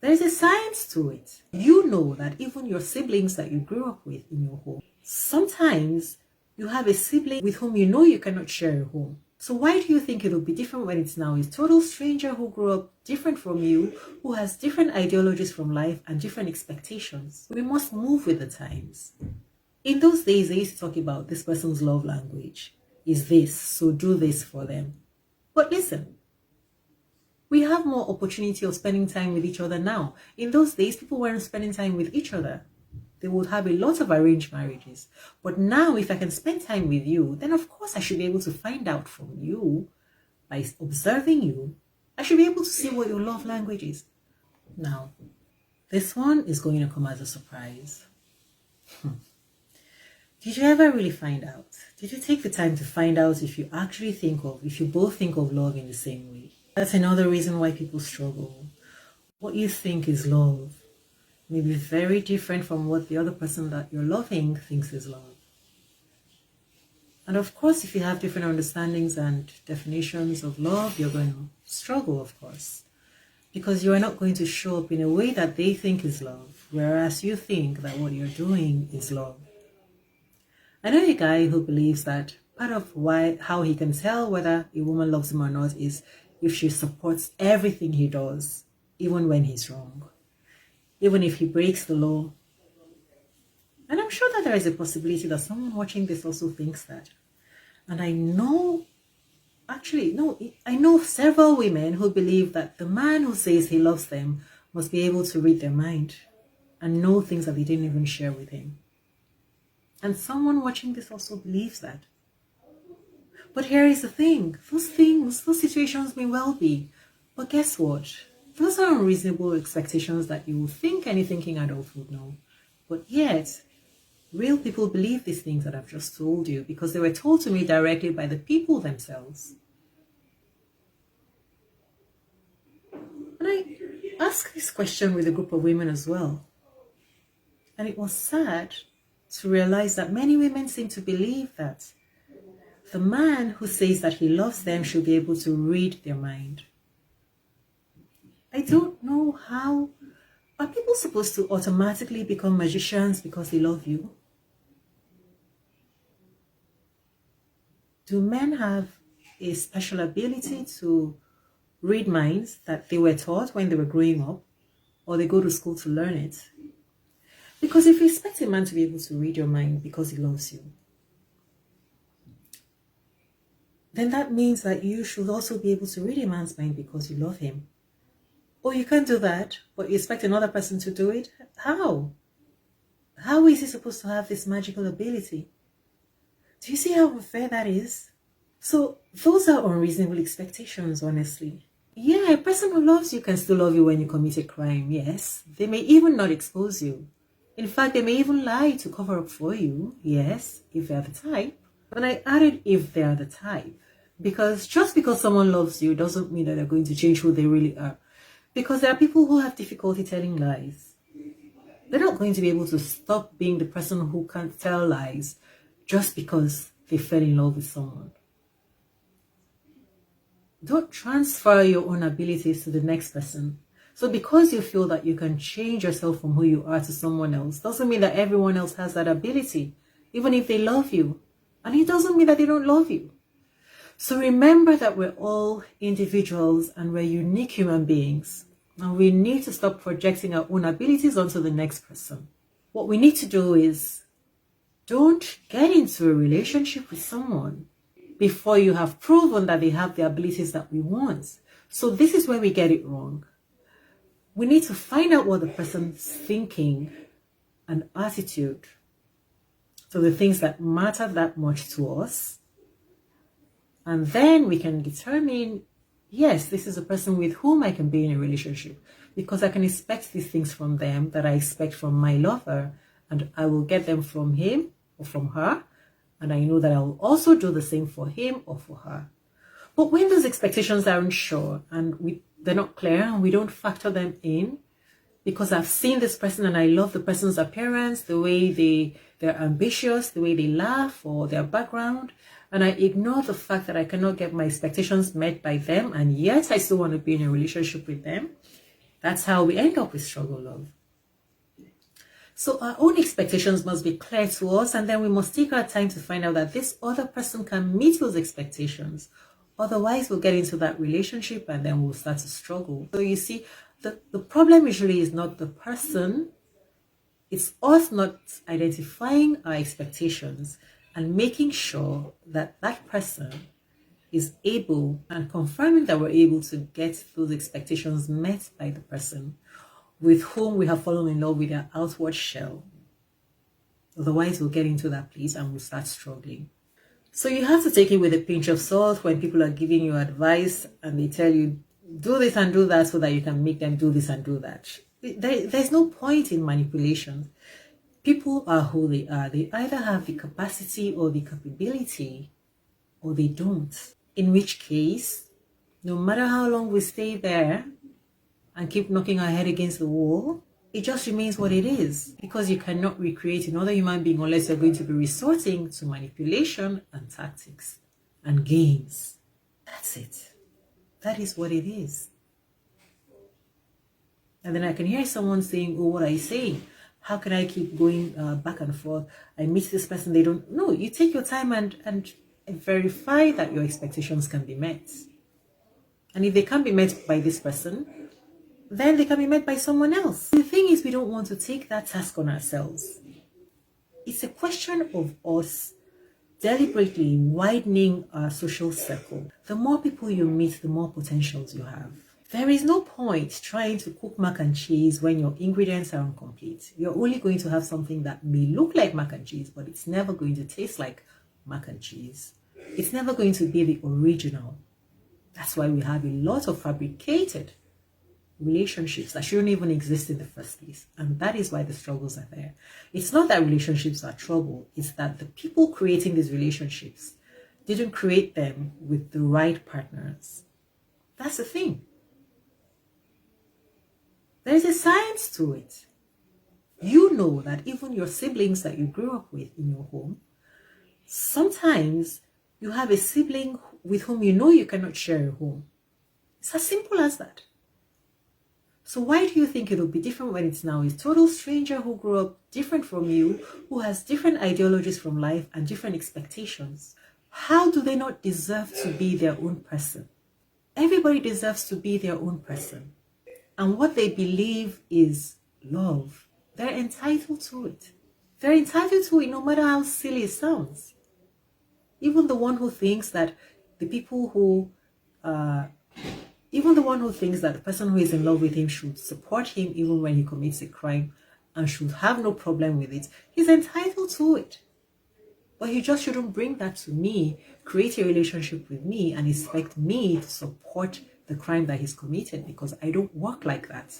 There's a science to it. You know that even your siblings that you grew up with in your home, sometimes you have a sibling with whom you know you cannot share a home. So why do you think it'll be different when it's now a total stranger who grew up different from you, who has different ideologies from life and different expectations? We must move with the times. In those days, they used to talk about this person's love language is this, so do this for them. But listen, we have more opportunity of spending time with each other now. In those days, people weren't spending time with each other. They would have a lot of arranged marriages. But now, if I can spend time with you, then of course I should be able to find out from you, by observing you, I should be able to see what your love language is. Now, this one is going to come as a surprise. Did you ever really find out? Did you take the time to find out if you both think of love in the same way? That's another reason why people struggle. What you think is love may be very different from what the other person that you're loving thinks is love. And of course, if you have different understandings and definitions of love, you're going to struggle, of course, because you are not going to show up in a way that they think is love, whereas you think that what you're doing is love. I know a guy who believes that part of how he can tell whether a woman loves him or not is if she supports everything he does, even when he's wrong, even if he breaks the law. And I'm sure that there is a possibility that someone watching this also thinks that. And I know several women who believe that the man who says he loves them must be able to read their mind and know things that they didn't even share with him. And someone watching this also believes that. But here is the thing. Those situations may well be. But guess what? Those are unreasonable expectations that you would think any thinking adult would know. But yet, real people believe these things that I've just told you because they were told to me directly by the people themselves. And I asked this question with a group of women as well. And it was sad to realize that many women seem to believe that the man who says that he loves them should be able to read their mind. I don't know how. Are people supposed to automatically become magicians because they love you? Do men have a special ability to read minds that they were taught when they were growing up, or they go to school to learn it? Because if you expect a man to be able to read your mind because he loves you, then that means that you should also be able to read a man's mind because you love him. Or you can't do that, but you expect another person to do it? How? How is he supposed to have this magical ability? Do you see how unfair that is? So those are unreasonable expectations, honestly. Yeah, a person who loves you can still love you when you commit a crime, yes. They may even not expose you. In fact, they may even lie to cover up for you, yes, if they're the type. And I added if they're the type, because just because someone loves you doesn't mean that they're going to change who they really are. Because there are people who have difficulty telling lies. They're not going to be able to stop being the person who can't tell lies just because they fell in love with someone. Don't transfer your own abilities to the next person. So because you feel that you can change yourself from who you are to someone else, doesn't mean that everyone else has that ability, even if they love you. And it doesn't mean that they don't love you. So remember that we're all individuals and we're unique human beings. And we need to stop projecting our own abilities onto the next person. What we need to do is don't get into a relationship with someone before you have proven that they have the abilities that we want. So this is where we get it wrong. We need to find out what the person's thinking and attitude. So the things that matter that much to us. And then we can determine, yes, this is a person with whom I can be in a relationship. Because I can expect these things from them that I expect from my lover. And I will get them from him or from her. And I know that I will also do the same for him or for her. But when those expectations aren't sure and they're not clear and we don't factor them in, because I've seen this person and I love the person's appearance, the way they're ambitious, the way they laugh, or their background, and I ignore the fact that I cannot get my expectations met by them, and yet I still want to be in a relationship with them, That's how we end up with struggle love. So our own expectations must be clear to us, and then we must take our time to find out that this other person can meet those expectations. Otherwise, we'll get into that relationship and then we'll start to struggle. So you see, the problem usually is not the person, it's us not identifying our expectations and making sure that that person is able and confirming that we're able to get those expectations met by the person with whom we have fallen in love with their outward shell. Otherwise, we'll get into that place and we'll start struggling. So you have to take it with a pinch of salt when people are giving you advice and they tell you, do this and do that so that you can make them do this and do that. There's no point in manipulation. People are who they are. They either have the capacity or the capability, or they don't. In which case, no matter how long we stay there and keep knocking our head against the wall, it just remains what it is, because you cannot recreate another human being unless you're going to be resorting to manipulation and tactics and games. That's it. That is what it is. And then I can hear someone saying, oh, what are you saying? How can I keep going back and forth? I meet this person, they don't. No, you take your time and verify that your expectations can be met. And if they can't be met by this person, then they can be met by someone else. The thing is, we don't want to take that task on ourselves. It's a question of us deliberately widening our social circle. The more people you meet, the more potentials you have. There is no point trying to cook mac and cheese when your ingredients are incomplete. You're only going to have something that may look like mac and cheese, but it's never going to taste like mac and cheese. It's never going to be the original. That's why we have a lot of fabricated relationships that shouldn't even exist in the first place. And that is why the struggles are there. It's not that relationships are trouble. It's that the people creating these relationships didn't create them with the right partners. That's the thing. There's a science to it. You know that even your siblings that you grew up with in your home, sometimes you have a sibling with whom you know you cannot share a home. It's as simple as that. So why do you think it'll be different when it's now a total stranger who grew up different from you, who has different ideologies from life and different expectations? How do they not deserve to be their own person? Everybody deserves to be their own person. And what they believe is love. They're entitled to it. They're entitled to it no matter how silly it sounds. Even the one who thinks that the person who is in love with him should support him even when he commits a crime and should have no problem with it, he's entitled to it. But you just shouldn't bring that to me, create a relationship with me and expect me to support the crime that he's committed, because I don't work like that.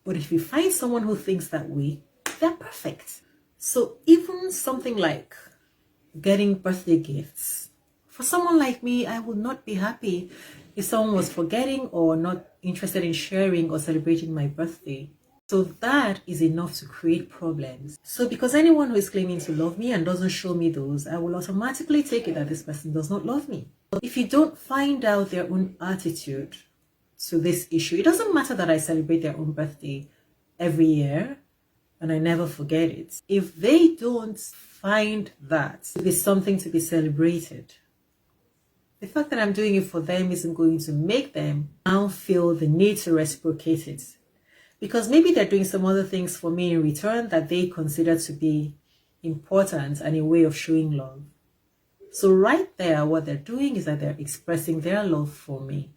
But if you find someone who thinks that way, they're perfect. So even something like getting birthday gifts, for someone like me, I would not be happy if someone was forgetting or not interested in sharing or celebrating my birthday. So that is enough to create problems. So because anyone who is claiming to love me and doesn't show me those, I will automatically take it that this person does not love me. But if you don't find out their own attitude to this issue, it doesn't matter that I celebrate their own birthday every year and I never forget it. If they don't find that it is something to be celebrated, the fact that I'm doing it for them isn't going to make them now feel the need to reciprocate it. Because maybe they're doing some other things for me in return that they consider to be important and a way of showing love. So right there, what they're doing is that they're expressing their love for me.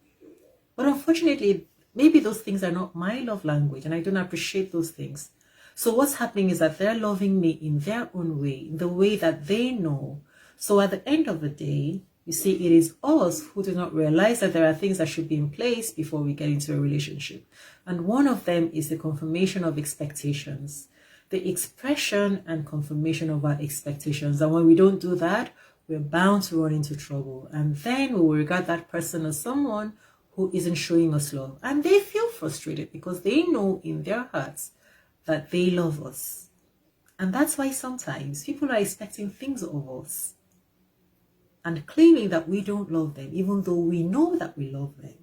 But unfortunately, maybe those things are not my love language and I don't appreciate those things. So what's happening is that they're loving me in their own way, in the way that they know. So at the end of the day, you see, it is us who do not realize that there are things that should be in place before we get into a relationship. And one of them is the confirmation of expectations, the expression and confirmation of our expectations. And when we don't do that, we're bound to run into trouble. And then we will regard that person as someone who isn't showing us love. And they feel frustrated because they know in their hearts that they love us. And that's why sometimes people are expecting things of us and claiming that we don't love them, even though we know that we love them.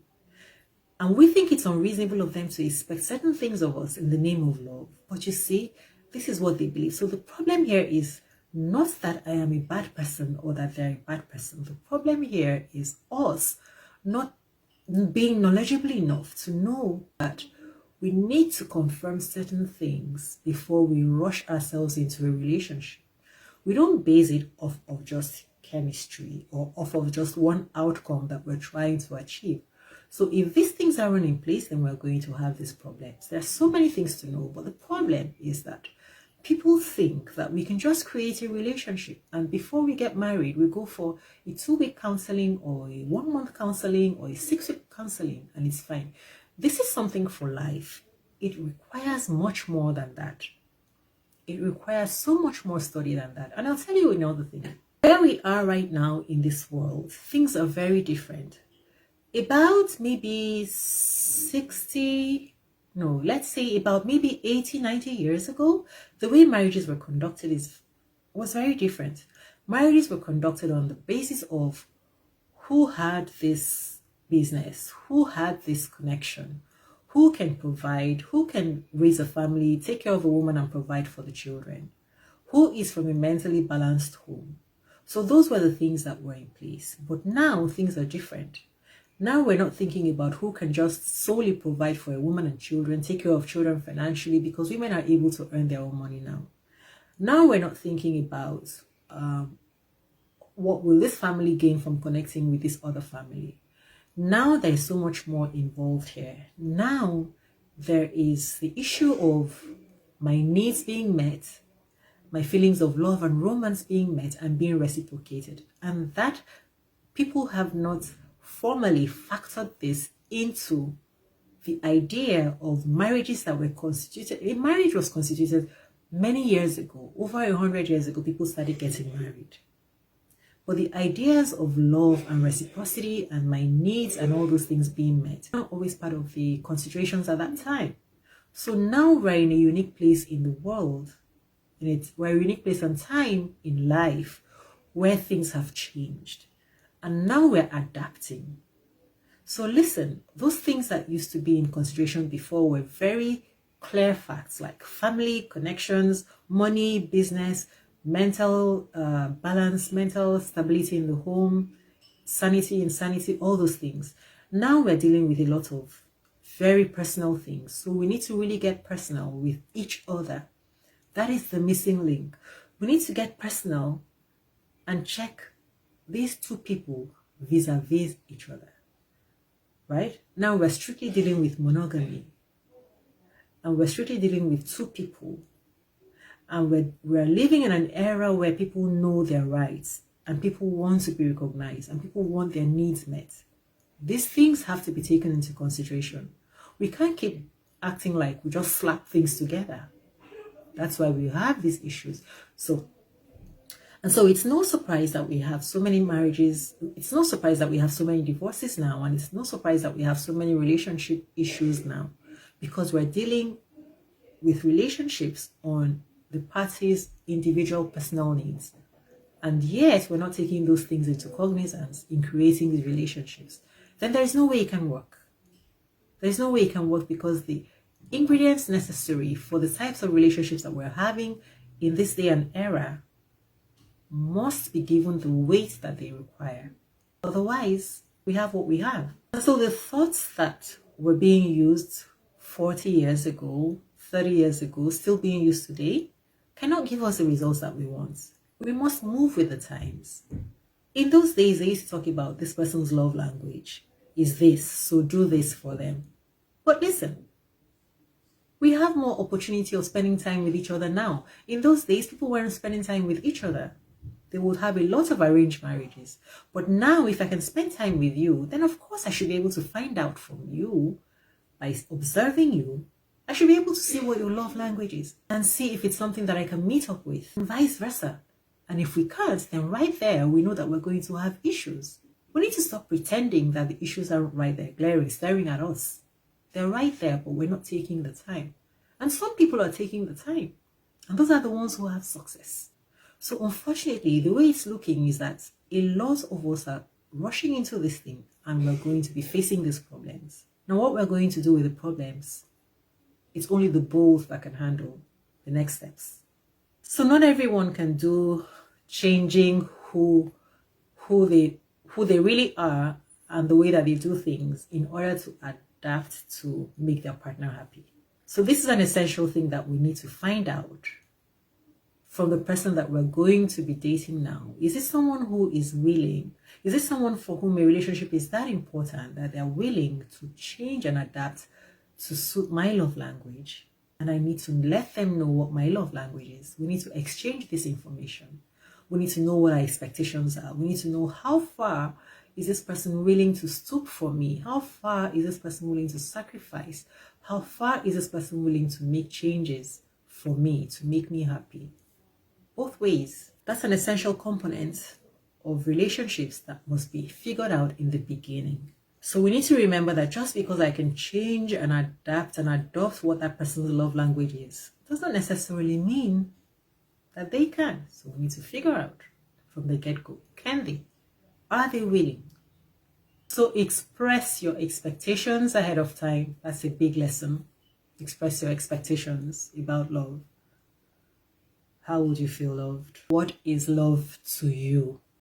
And we think it's unreasonable of them to expect certain things of us in the name of love. But you see, this is what they believe. So the problem here is not that I am a bad person or that they're a bad person. The problem here is us not being knowledgeable enough to know that we need to confirm certain things before we rush ourselves into a relationship. We don't base it off of just chemistry or off of just one outcome that we're trying to achieve. So if these things aren't in place, then we're going to have these problems. There are so many things to know, but the problem is that people think that we can just create a relationship, and before we get married, we go for a 2-week counseling or a 1-month counseling or a 6-week counseling, and it's fine. This is something for life. It requires much more than that. It requires so much more study than that. And I'll tell you another thing. Where we are right now in this world, things are very different. About maybe 80, 90 years ago, the way marriages were conducted was very different. Marriages were conducted on the basis of who had this business, who had this connection, who can provide, who can raise a family, take care of a woman and provide for the children, who is from a mentally balanced home. So those were the things that were in place. But now things are different. Now we're not thinking about who can just solely provide for a woman and children, take care of children financially, because women are able to earn their own money now. Now we're not thinking about what will this family gain from connecting with this other family. Now there's so much more involved here. Now there is the issue of my needs being met, my feelings of love and romance being met and being reciprocated. And that people have not formally factored this into the idea of marriages that were constituted. A marriage was constituted many years ago. Over 100 years ago, people started getting married. But the ideas of love and reciprocity and my needs and all those things being met are not always part of the considerations at that time. So now we're in a unique place in the world. We're a unique place and time in life where things have changed. And now we're adapting. So listen, those things that used to be in consideration before were very clear facts like family, connections, money, business, mental balance, mental stability in the home, sanity, insanity, all those things. Now we're dealing with a lot of very personal things. So we need to really get personal with each other. That is the missing link. We need to get personal and check these two people vis-a-vis each other, right? Now we're strictly dealing with monogamy, and we're strictly dealing with two people, and we're living in an era where people know their rights, and people want to be recognized, and people want their needs met. These things have to be taken into consideration. We can't keep acting like we just slap things together. That's why we have these issues. So it's no surprise that we have so many marriages. It's no surprise that we have so many divorces now. And it's no surprise that we have so many relationship issues now. Because we're dealing with relationships on the parties' individual personal needs. And yet we're not taking those things into cognizance in creating these relationships. Then there's no way it can work. There's no way it can work because the ingredients necessary for the types of relationships that we're having in this day and era must be given the weight that they require. Otherwise, we have what we have. And so the thoughts that were being used 40 years ago, 30 years ago, still being used today, cannot give us the results that we want. We must move with the times. In those days, they used to talk about this person's love language is this, so do this for them. But listen, we have more opportunity of spending time with each other now. In those days, people weren't spending time with each other. They would have a lot of arranged marriages. But now, if I can spend time with you, then of course I should be able to find out from you, by observing you, I should be able to see what your love language is and see if it's something that I can meet up with, and vice versa. And if we can't, then right there, we know that we're going to have issues. We need to stop pretending that the issues aren't right there, glaring, staring at us. They're right there, but we're not taking the time. And some people are taking the time. And those are the ones who have success. So unfortunately, the way it's looking is that a lot of us are rushing into this thing and we're going to be facing these problems. Now, what we're going to do with the problems, it's only the bold that can handle the next steps. So not everyone can do changing who they really are and the way that they do things in order to adapt to make their partner happy. So this is an essential thing that we need to find out from the person that we're going to be dating now. Is it someone who is willing? Is it someone for whom a relationship is that important that they're willing to change and adapt to suit my love language? And I need to let them know what my love language is. We need to exchange this information. We need to know what our expectations are. We need to know how far is this person willing to stoop for me? How far is this person willing to sacrifice? How far is this person willing to make changes for me, to make me happy? Both ways. That's an essential component of relationships that must be figured out in the beginning. So we need to remember that just because I can change and adapt and adopt what that person's love language is, does not necessarily mean that they can. So we need to figure out from the get-go, can they? Are they willing? So express your expectations ahead of time. That's a big lesson. Express your expectations about love. How would you feel loved? What is love to you?